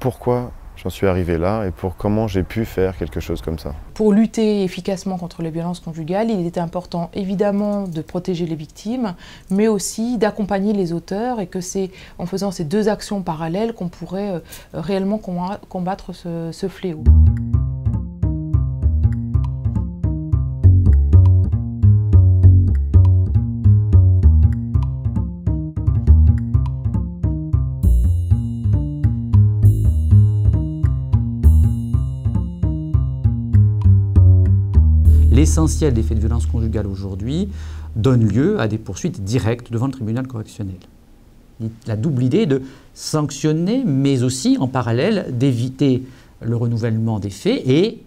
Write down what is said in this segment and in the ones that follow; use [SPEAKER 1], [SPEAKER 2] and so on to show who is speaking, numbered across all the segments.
[SPEAKER 1] pourquoi j'en suis arrivé là et pour comment j'ai pu faire quelque chose comme ça.
[SPEAKER 2] Pour lutter efficacement contre les violences conjugales, il était important évidemment de protéger les victimes, mais aussi d'accompagner les auteurs, et que c'est en faisant ces deux actions parallèles qu'on pourrait réellement combattre ce fléau.
[SPEAKER 3] L'essentiel des faits de violence conjugale aujourd'hui donne lieu à des poursuites directes devant le tribunal correctionnel. La double idée de sanctionner, mais aussi en parallèle d'éviter le renouvellement des faits et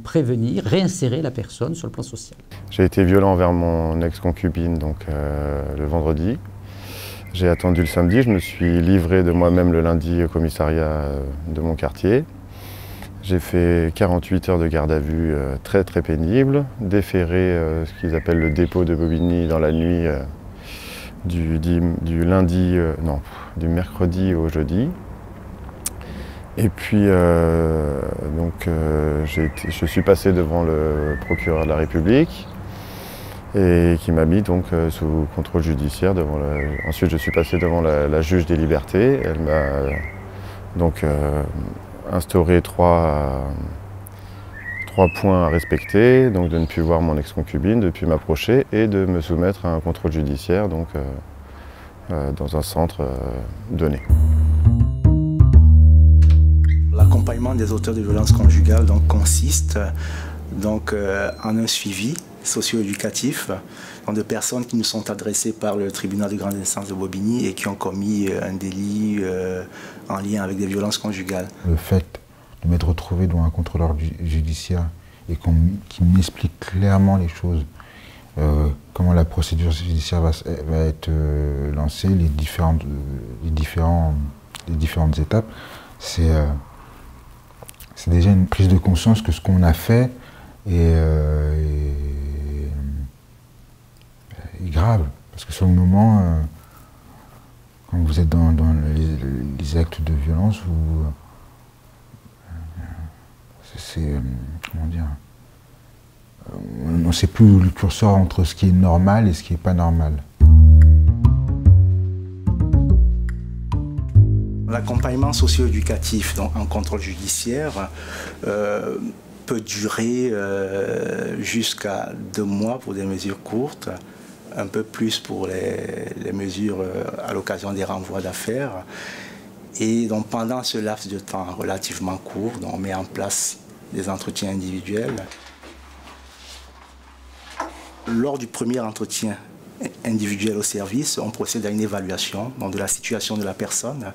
[SPEAKER 3] prévenir, réinsérer la personne sur le plan social.
[SPEAKER 1] J'ai été violent envers mon ex-concubine donc, le vendredi. J'ai attendu le samedi, je me suis livré de moi-même le lundi au commissariat de mon quartier. J'ai fait 48 heures de garde à vue très pénible, déféré ce qu'ils appellent le dépôt de Bobigny dans la nuit du mercredi au jeudi. Et puis je suis passé devant le procureur de la République et qui m'a mis donc sous contrôle judiciaire. Ensuite je suis passé devant la juge des libertés. Elle m'a donc instauré trois points à respecter, donc de ne plus voir mon ex-concubine, de ne plus m'approcher et de me soumettre à un contrôle judiciaire donc, dans un centre donné.
[SPEAKER 4] L'accompagnement des auteurs de violences conjugales donc, consiste en un suivi socio-éducatif de personnes qui nous sont adressées par le tribunal de grande instance de Bobigny et qui ont commis un délit en lien avec des violences conjugales.
[SPEAKER 5] Le fait de m'être retrouvé devant un contrôleur judiciaire et qu'il m'explique clairement les choses, comment la procédure judiciaire va être lancée, les différentes étapes, c'est déjà une prise de conscience que ce qu'on a fait est grave. Parce que sur le moment, quand vous êtes dans les actes de violence, comment dire, on ne sait plus le curseur entre ce qui est normal et ce qui n'est pas normal.
[SPEAKER 4] L'accompagnement socio-éducatif en contrôle judiciaire peut durer jusqu'à 2 mois pour des mesures courtes, un peu plus pour les mesures à l'occasion des renvois d'affaires. Et donc pendant ce laps de temps relativement court, on met en place des entretiens individuels. Lors du premier entretien individuel au service, on procède à une évaluation de la situation de la personne.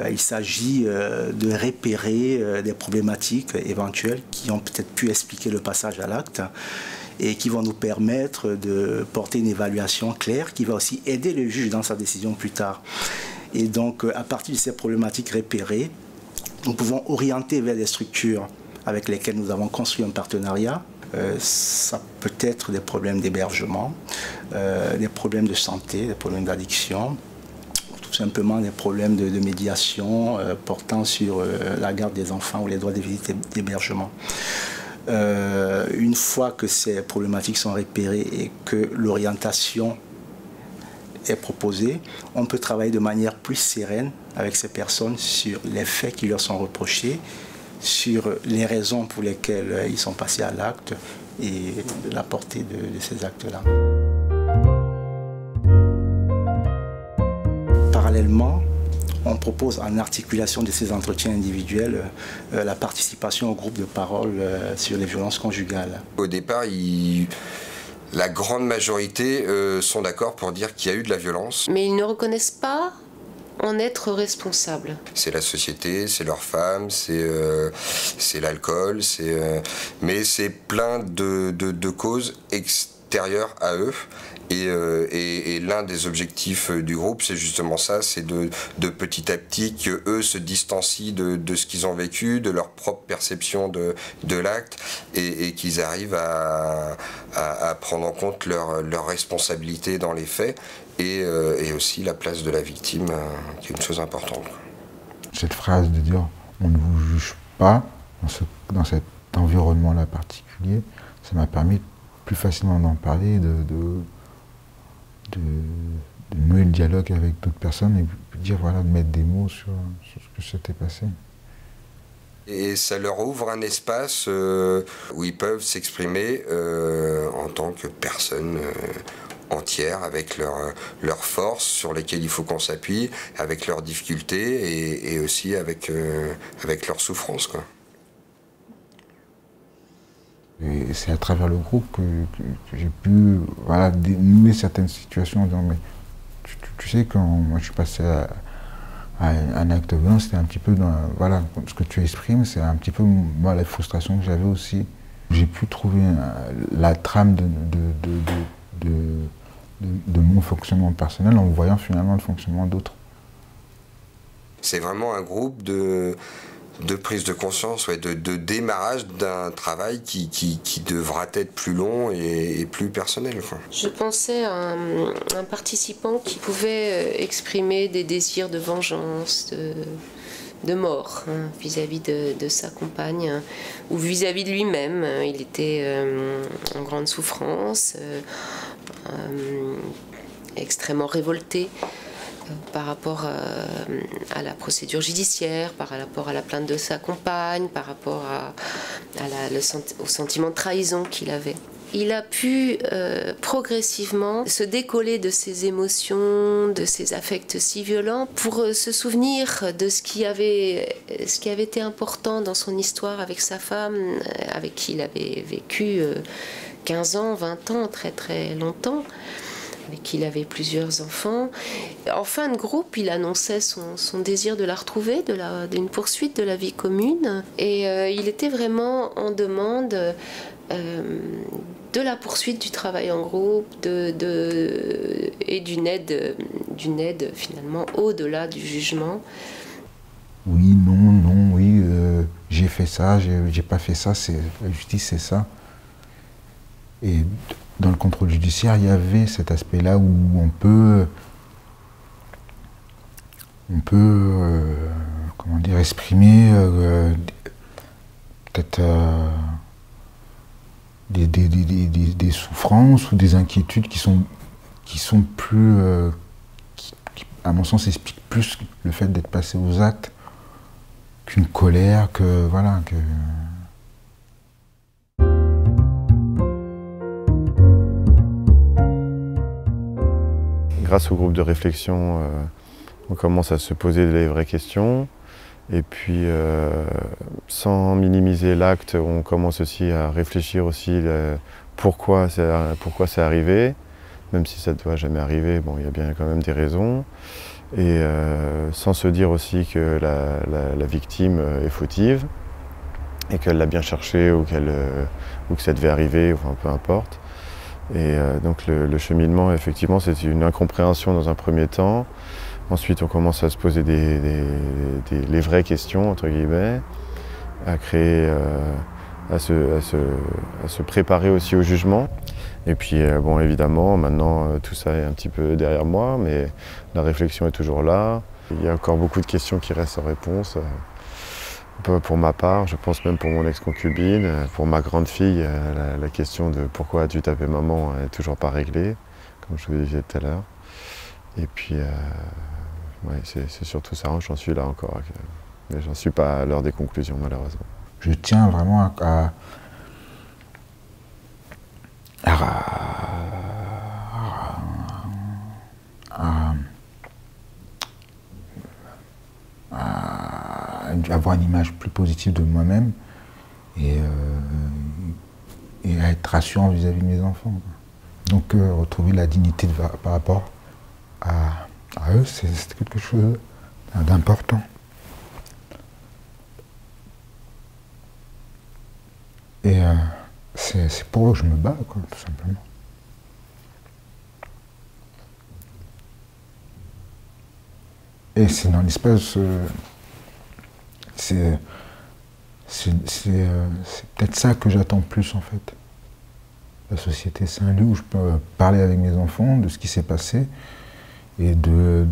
[SPEAKER 4] Il s'agit de repérer des problématiques éventuelles qui ont peut-être pu expliquer le passage à l'acte et qui vont nous permettre de porter une évaluation claire qui va aussi aider le juge dans sa décision plus tard. Et donc, à partir de ces problématiques repérées, nous pouvons orienter vers des structures avec lesquelles nous avons construit un partenariat. Ça peut être des problèmes d'hébergement, des problèmes de santé, des problèmes d'addiction, tout simplement des problèmes de médiation portant sur la garde des enfants ou les droits des visites d'hébergement. Une fois que ces problématiques sont repérées et que l'orientation est proposée, on peut travailler de manière plus sereine avec ces personnes sur les faits qui leur sont reprochés, sur les raisons pour lesquelles ils sont passés à l'acte et la portée de ces actes-là. Parallèlement, on propose en articulation de ces entretiens individuels la participation au groupe de parole sur les violences conjugales.
[SPEAKER 6] Au départ, la grande majorité sont d'accord pour dire qu'il y a eu de la violence.
[SPEAKER 7] Mais ils ne reconnaissent pas en être responsables.
[SPEAKER 6] C'est la société, c'est leurs femmes, c'est l'alcool, mais c'est plein de causes extérieures à eux. Et l'un des objectifs du groupe, c'est justement ça, c'est de petit à petit qu'eux se distancient de ce qu'ils ont vécu, de leur propre perception de l'acte, et qu'ils arrivent à prendre en compte leur responsabilité dans les faits, et aussi la place de la victime, qui est une chose importante.
[SPEAKER 5] cette phrase de dire on ne vous juge pas dans cet environnement-là particulier, ça m'a permis plus facilement d'en parler, de nouer le dialogue avec d'autres personnes et de dire, voilà, de mettre des mots sur ce que s'était passé.
[SPEAKER 6] Et ça leur ouvre un espace où ils peuvent s'exprimer en tant que personnes entières, avec leurs forces sur lesquelles il faut qu'on s'appuie, avec leurs difficultés et aussi avec leurs souffrances, quoi.
[SPEAKER 5] Et c'est à travers le groupe que j'ai pu, voilà, dénouer certaines situations en disant, mais tu sais, quand moi je suis passé à un acte de violence, c'était un petit peu dans, voilà, ce que tu exprimes, c'est un petit peu moi la frustration que j'avais aussi. J'ai pu trouver la trame de mon fonctionnement personnel en voyant finalement le fonctionnement d'autres.
[SPEAKER 6] C'est vraiment un groupe de prise de conscience, ouais, de démarrage d'un travail qui devra être plus long et plus personnel, quoi.
[SPEAKER 7] Je pensais à un participant qui pouvait exprimer des désirs de vengeance, de mort, hein, vis-à-vis de sa compagne, hein, ou vis-à-vis de lui-même. Il était en grande souffrance, extrêmement révolté par rapport à la procédure judiciaire, par rapport à la plainte de sa compagne, par rapport au sentiment de trahison qu'il avait. Il a pu progressivement se décoller de ses émotions, de ses affects si violents, pour se souvenir de ce qui avait été important dans son histoire avec sa femme, avec qui il avait vécu 15 ans, 20 ans, très très longtemps, avec qui il avait plusieurs enfants. En fin de groupe, il annonçait son désir de la retrouver, d'une poursuite de la vie commune. Et il était vraiment en demande de la poursuite du travail en groupe et d'une aide finalement au-delà du jugement.
[SPEAKER 5] Oui, non, oui, j'ai fait ça, j'ai pas fait ça, la justice c'est ça. Et dans le contrôle judiciaire, il y avait cet aspect-là où on peut comment dire, exprimer peut-être des souffrances ou des inquiétudes qui sont plus, qui, à mon sens, expliquent plus le fait d'être passé aux actes qu'une colère, que voilà, que.
[SPEAKER 1] Grâce au groupe de réflexion, on commence à se poser les vraies questions. Et puis, sans minimiser l'acte, on commence aussi à réfléchir aussi pourquoi c'est arrivé. Même si ça ne doit jamais arriver, bon, il y a bien quand même des raisons. Et sans se dire aussi que la victime est fautive et qu'elle l'a bien cherché ou que ça devait arriver, enfin peu importe. Et donc le cheminement, effectivement, c'est une incompréhension dans un premier temps. Ensuite, on commence à se poser les vraies questions, entre guillemets, à créer, à se préparer aussi au jugement. Et puis, bon, évidemment, maintenant, tout ça est un petit peu derrière moi, mais la réflexion est toujours là. Il y a encore beaucoup de questions qui restent sans réponse. Pour ma part, je pense même pour mon ex-concubine, pour ma grande fille, la question de pourquoi as-tu tapé maman n'est toujours pas réglée, comme je vous disais tout à l'heure. Et puis, ouais, c'est surtout ça, j'en suis là encore. Mais j'en suis pas à l'heure des conclusions, malheureusement.
[SPEAKER 5] Je tiens vraiment à avoir une image plus positive de moi-même et à être rassurant vis-à-vis de mes enfants. Donc retrouver la dignité par rapport à eux, c'est quelque chose d'important. Et c'est pour eux que je me bats, quoi, tout simplement. Et c'est dans l'espace, c'est peut-être ça que j'attends plus, en fait. La société, c'est un lieu où je peux parler avec mes enfants de ce qui s'est passé et de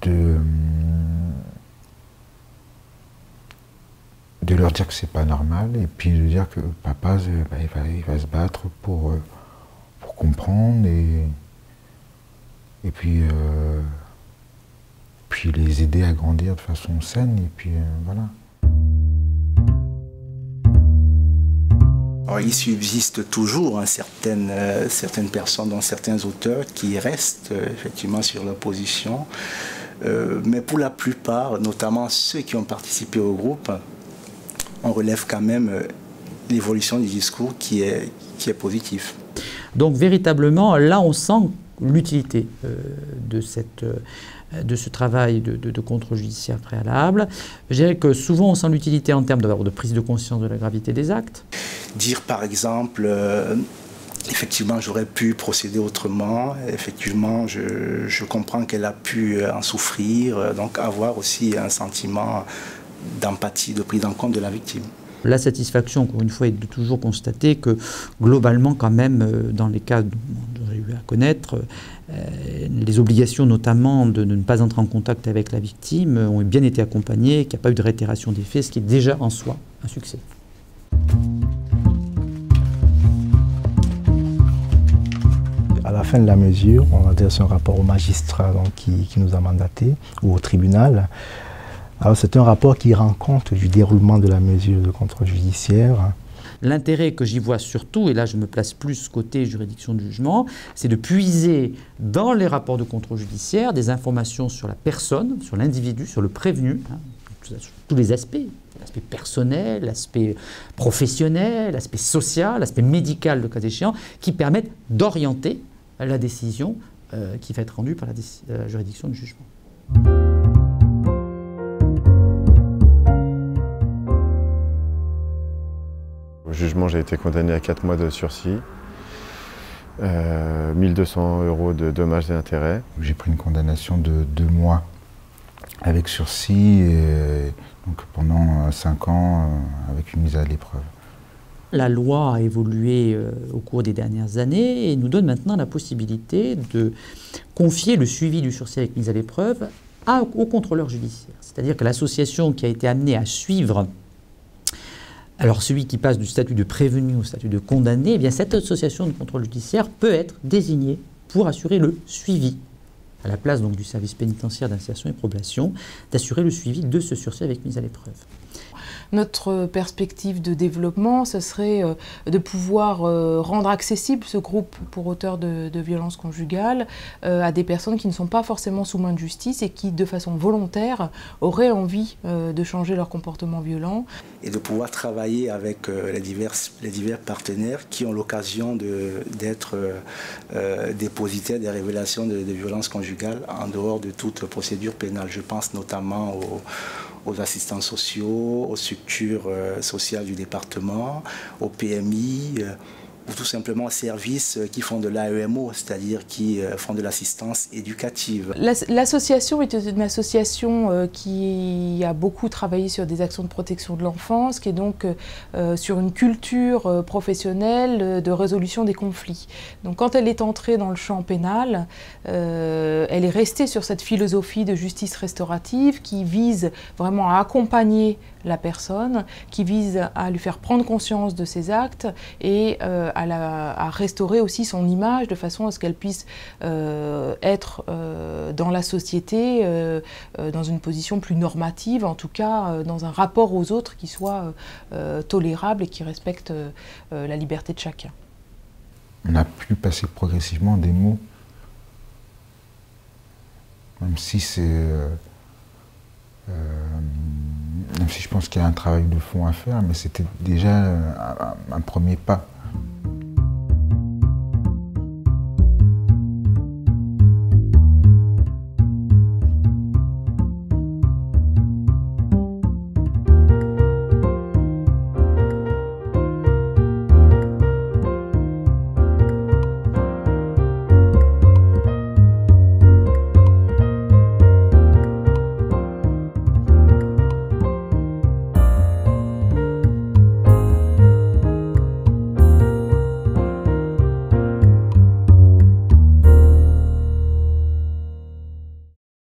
[SPEAKER 5] de leur dire que c'est pas normal, et puis de dire que papa, il va se battre pour comprendre, et puis les aider à grandir de façon saine, et puis voilà.
[SPEAKER 4] Alors, il subsiste toujours certaines personnes, dont certains auteurs, qui restent effectivement sur leur position, mais pour la plupart, notamment ceux qui ont participé au groupe, on relève quand même l'évolution du discours qui est positif.
[SPEAKER 3] Donc véritablement, là on sent l'utilité de ce travail de contrôle judiciaire préalable. Je dirais que souvent on sent l'utilité en termes de prise de conscience de la gravité des actes.
[SPEAKER 4] Dire par exemple, effectivement j'aurais pu procéder autrement, effectivement je comprends qu'elle a pu en souffrir, donc avoir aussi un sentiment d'empathie, de prise en compte de la victime.
[SPEAKER 3] La satisfaction, encore une fois, est de toujours constater que, globalement, quand même, dans les cas dont j'ai eu à connaître, les obligations, notamment, de ne pas entrer en contact avec la victime, ont bien été accompagnées, qu'il n'y a pas eu de réitération des faits, ce qui est déjà en soi un succès.
[SPEAKER 8] À la fin de la mesure, on adresse un rapport au magistrat donc, qui nous a mandaté, ou au tribunal. Alors c'est un rapport qui rend compte du déroulement de la mesure de contrôle judiciaire.
[SPEAKER 3] L'intérêt que j'y vois surtout, et là je me place plus côté juridiction de jugement, c'est de puiser dans les rapports de contrôle judiciaire des informations sur la personne, sur l'individu, sur le prévenu, sur tous les aspects, l'aspect personnel, l'aspect professionnel, l'aspect social, l'aspect médical le cas échéant, qui permettent d'orienter la décision qui va être rendue par la juridiction de jugement.
[SPEAKER 1] Au jugement, j'ai été condamné à 4 mois de sursis, 1200 € de dommages et intérêts.
[SPEAKER 5] J'ai pris une condamnation de 2 mois avec sursis, et donc pendant 5 ans avec une mise à l'épreuve.
[SPEAKER 3] La loi a évolué au cours des dernières années et nous donne maintenant la possibilité de confier le suivi du sursis avec mise à l'épreuve au contrôleur judiciaire. C'est-à-dire que l'association qui a été amenée à suivre alors celui qui passe du statut de prévenu au statut de condamné, eh bien cette association de contrôle judiciaire peut être désignée pour assurer le suivi, à la place donc du service pénitentiaire d'insertion et probation, d'assurer le suivi de ce sursis avec mise à l'épreuve.
[SPEAKER 2] Notre perspective de développement, ce serait de pouvoir rendre accessible ce groupe pour auteurs de violences conjugales à des personnes qui ne sont pas forcément sous main de justice et qui, de façon volontaire, auraient envie de changer leur comportement violent.
[SPEAKER 4] Et de pouvoir travailler avec les divers partenaires qui ont l'occasion d'être dépositaires des révélations de violences conjugales en dehors de toute procédure pénale. Je pense notamment aux assistants sociaux, aux structures sociales du département, au PMI, ou tout simplement aux services qui font de l'AEMO, c'est-à-dire qui font de l'assistance éducative.
[SPEAKER 2] L'association est une association qui a beaucoup travaillé sur des actions de protection de l'enfance, qui est donc sur une culture professionnelle de résolution des conflits. Donc quand elle est entrée dans le champ pénal, elle est restée sur cette philosophie de justice restaurative qui vise vraiment à accompagner la personne, qui vise à lui faire prendre conscience de ses actes et à restaurer aussi son image de façon à ce qu'elle puisse être dans la société, dans une position plus normative, en tout cas dans un rapport aux autres qui soit tolérable et qui respecte la liberté de chacun.
[SPEAKER 5] On a pu passer progressivement des mots, même si même si je pense qu'il y a un travail de fond à faire, mais c'était déjà un premier pas.